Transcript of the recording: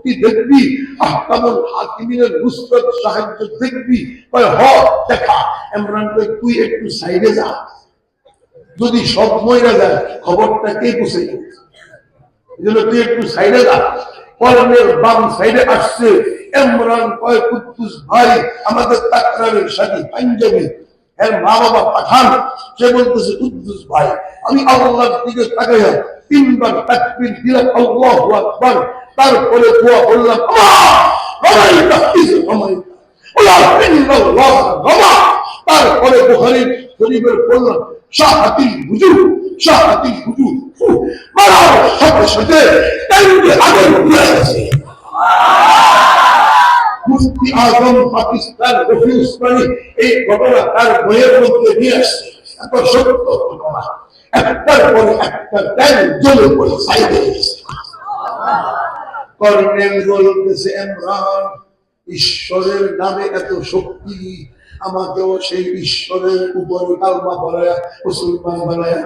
শক্তি দেখবি, আহকামুল হাকিমিনের নুসরত সাহায্য দেখবি। দেখা ইমরান কই তুই একটু সাইডে যা, যদি সব মইরা যায় খবরটা কে বুঝে? এজন্য তুই একটু সাইডে যা। কর্ণের বাম সাইডে আসছে ইমরান কয় কুদ্দুস ভাই আমাদের তাকরারের সাথী পাঞ্জাবি, এর মা বাবা পাঠান। সে বলতেছে কুদ্দুস ভাই আমি আল্লাহর দিকে তাকাইয়া তিনবার তাকবীর দিলাম আল্লাহু আকবার, তারপরে দোয়া করলাম তারপরে বুখারী শরীফের পড়লাম শাহাতিল হুজুর শাহাতিল হুজুর মারার সাথে সাথে তাইলে আগে ঘুরে গেছে। মুফতি আজম পাকিস্তান রফি উসমানী এই ঘটনা তার বইয়ের মধ্যে নিয়ে আসছে। এত সত্য ঘটনা, একটার পরে একটা টাইম জ্বলে পড়ে সাইডে গেছে। কর্নেল বলতেছে ইমরান ঈশ্বরের নামে এত শক্তি, আমাকেও সেই ঈশ্বরের উপরে কালমা পড়ায়া মুসলমান বানায়া